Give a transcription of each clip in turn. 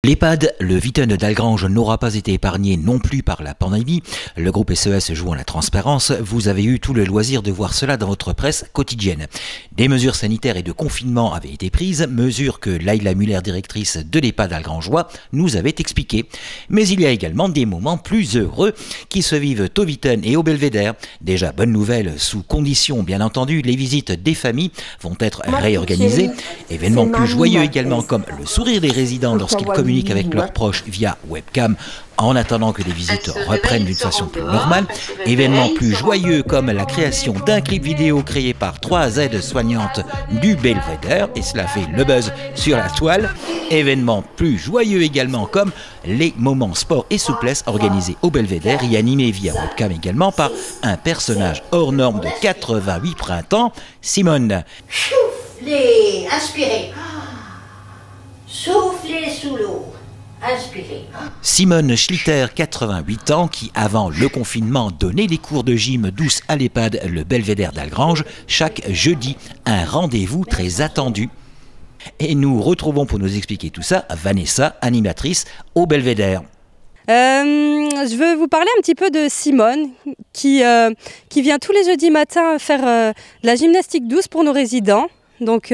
L'EHPAD, le Vitten d'Algrange n'aura pas été épargné non plus par la pandémie. Le groupe SES jouant la transparence, vous avez eu tout le loisir de voir cela dans votre presse quotidienne. Des mesures sanitaires et de confinement avaient été prises, mesures que Laïla Muller, directrice de l'EHPAD algrangeois, nous avait expliquées. Mais il y a également des moments plus heureux qui se vivent au Vitten et au Belvédère. Déjà, bonne nouvelle, sous condition bien entendu, les visites des familles vont être réorganisées. Événements plus joyeux également, comme le sourire des résidents lorsqu'ils communiquent avec leurs proches via webcam en attendant que les visites reprennent d'une façon plus normale. Événements plus joyeux comme la création d'un clip vidéo créé par 3 aides-soignantes du Belvédère, et cela fait le buzz sur la toile. Événements plus joyeux également comme les moments sport et souplesse organisés au Belvédère et animés via webcam également par un personnage hors norme de 88 printemps, Simone. Soufflez, inspirez. Soufflez sous l'eau. Inspirez. Simone Schlitter, 88 ans, qui avant le confinement donnait des cours de gym douce à l'EHPAD le Belvédère d'Algrange chaque jeudi. Un rendez-vous très attendu. Et nous retrouvons pour nous expliquer tout ça Vanessa, animatrice au Belvédère. Je veux vous parler un petit peu de Simone qui vient tous les jeudis matins faire de la gymnastique douce pour nos résidents. Donc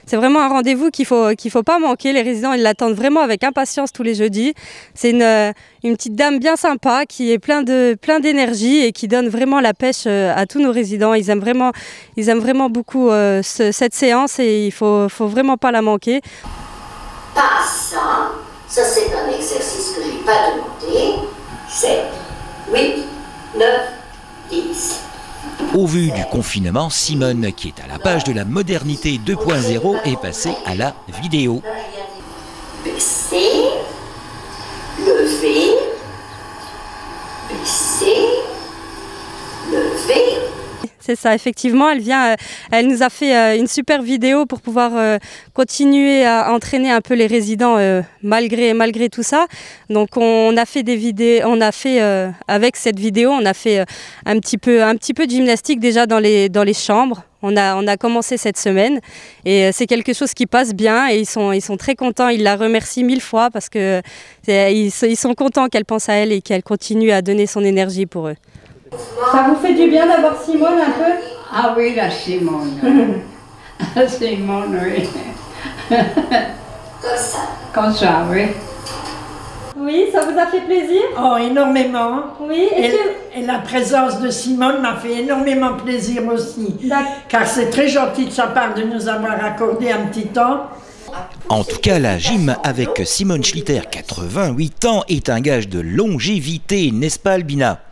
c'est vraiment un rendez-vous qu'il faut pas manquer. Les résidents ils l'attendent vraiment avec impatience tous les jeudis. C'est une petite dame bien sympa qui est plein d'énergie et qui donne vraiment la pêche à tous nos résidents. Ils aiment vraiment beaucoup cette séance et il faut vraiment pas la manquer. Pas ça. Ça c'est un exercice que je n'ai pas demandé. 7, 8, 9, 10. Au vu du confinement, Simone, qui est à la page de la modernité 2.0, est passée à la vidéo. Baisser, lever, baisser, lever. C'est ça, effectivement, elle nous a fait une super vidéo pour pouvoir continuer à entraîner un peu les résidents malgré tout ça. Donc on a fait des vidéos, avec cette vidéo, on a fait un petit peu de gymnastique déjà dans les chambres. On a commencé cette semaine et c'est quelque chose qui passe bien et ils sont très contents. Ils la remercient 1000 fois parce que ils sont contents qu'elle pense à elle et qu'elle continue à donner son énergie pour eux. Ça vous fait du bien d'avoir Simone un peu? Ah oui, la Simone. Simone, oui. Comme ça. Comme ça, oui. Oui, ça vous a fait plaisir? Oh, énormément. Oui. Et la présence de Simone m'a fait énormément plaisir aussi. Car c'est très gentil de sa part de nous avoir accordé un petit temps. En tout cas, la gym avec Simone Schlitter, 88 ans, est un gage de longévité, n'est-ce pas Albina?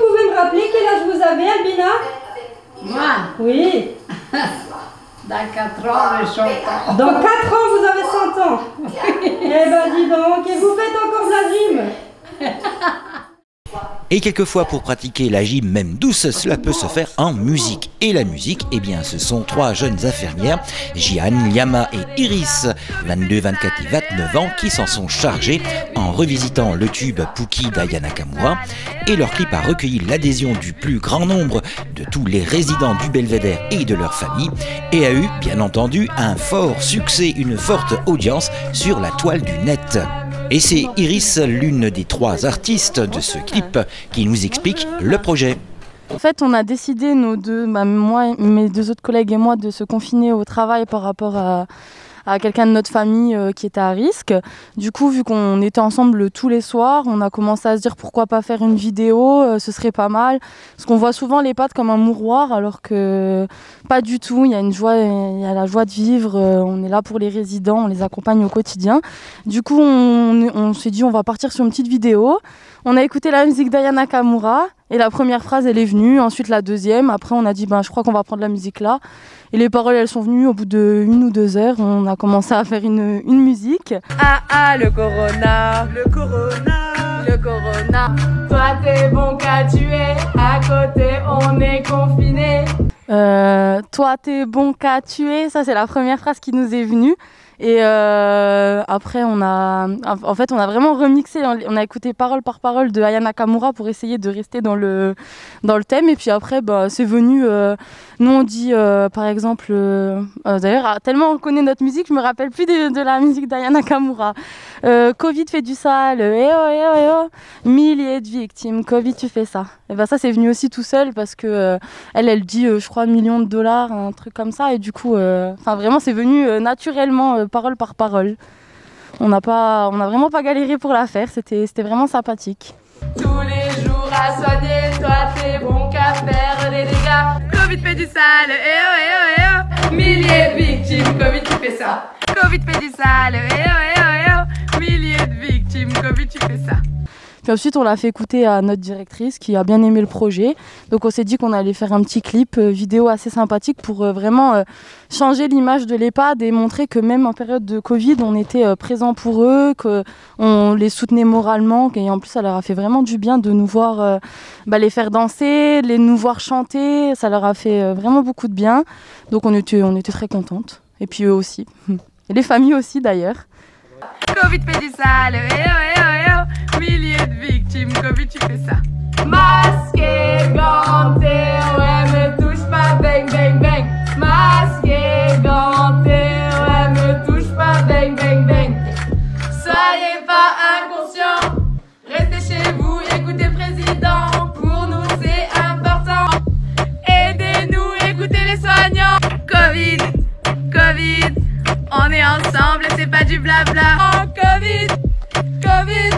Vous pouvez me rappeler quel âge vous avez, Albina? Moi? Oui. Dans 4 ans, j'ai 100 ans. Dans 4 ans, vous avez 100 ans. Eh ben dis donc, et vous faites encore de la gym? Et quelquefois, pour pratiquer la gym même douce, cela peut se faire en musique. Et la musique, eh bien, ce sont 3 jeunes infirmières, Jian, Liama et Iris, 22, 24 et 29 ans, qui s'en sont chargées en revisitant le tube Pouki d'Aya Nakamura. Et leur clip a recueilli l'adhésion du plus grand nombre de tous les résidents du Belvédère et de leurs familles, et a eu, bien entendu, un fort succès, une forte audience sur la toile du net. Et c'est Iris, l'une des 3 artistes de ce clip, qui nous explique le projet. En fait, on a décidé, moi, mes 2 autres collègues et moi, de se confiner au travail par rapport à quelqu'un de notre famille qui était à risque. Du coup, vu qu'on était ensemble tous les soirs, on a commencé à se dire pourquoi pas faire une vidéo, ce serait pas mal. Parce qu'on voit souvent l'EHPAD comme un mouroir, alors que pas du tout. Il y a la joie de vivre, on est là pour les résidents, on les accompagne au quotidien. Du coup, on s'est dit on va partir sur une petite vidéo. On a écouté la musique d'Aya Nakamura et la première phrase elle est venue, ensuite la deuxième, après on a dit je crois qu'on va prendre la musique là. Et les paroles elles sont venues au bout de 1 ou 2 heures, on a commencé à faire une musique. Le corona, le corona, le corona. Toi t'es bon qu'à tuer, à côté on est confiné. Toi t'es bon qu'à tuer, ça c'est la première phrase qui nous est venue. Et après, on a vraiment remixé, on a écouté parole par parole de Aya Nakamura pour essayer de rester dans le thème. Et puis après, c'est venu, nous on dit par exemple, d'ailleurs, tellement on connaît notre musique, je me rappelle plus de la musique d'Aya Nakamura. Covid fait du sale, milliers de victimes, Covid tu fais ça. Et ça c'est venu aussi tout seul parce que elle dit, je crois, $1 million, un truc comme ça. Et du coup, vraiment c'est venu naturellement, parole par parole. On n'a vraiment pas galéré pour la faire, c'était vraiment sympathique. Tous les jours à soigner, toi t'es bon qu'à faire des dégâts. Covid fait du sale, milliers de victimes, Covid tu fais ça. Covid fait du sale, milliers de victimes, Covid tu fais ça. Puis ensuite, on l'a fait écouter à notre directrice qui a bien aimé le projet. Donc on s'est dit qu'on allait faire un petit clip vidéo assez sympathique pour vraiment changer l'image de l'EHPAD et montrer que même en période de Covid, on était présent pour eux, qu'on les soutenait moralement. Et en plus, ça leur a fait vraiment du bien de nous voir les faire danser, nous voir chanter. Ça leur a fait vraiment beaucoup de bien. Donc on était très contentes. Et puis eux aussi. Et les familles aussi d'ailleurs. Covid fait du sale, milliers de victimes, Covid tu fais ça. Masqué, ganté, ouais me touche pas, bang bang bang. Masqué, ganté, ouais me touche pas, bang bang bang. Soyez pas inconscients, restez chez vous, écoutez le président. Pour nous c'est important, aidez-nous, écoutez les soignants. Covid, Covid, on est ensemble, c'est pas du blabla. Oh Covid, Covid,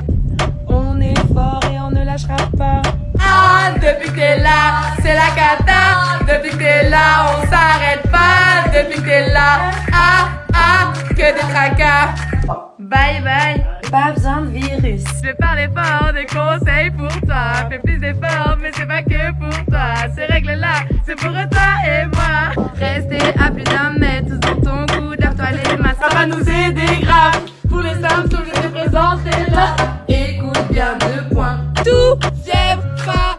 on est fort et on ne lâchera pas. Ah, depuis que t'es là, c'est la cata. Depuis que t'es là, on s'arrête pas. Depuis que t'es là, que des tracas. Bye bye, pas besoin de virus. Je parlais fort des conseils pour toi. Fais plus d'efforts, mais c'est pas que pour toi. Ces règles-là, c'est pour toi et moi. Restez à plus d'un mètre dans ton coude, lave-toi les mains, ça va nous aider grave. Pour les symptômes, je te présenterai là. Écoute bien 2 points. Tout, fièvre, pas.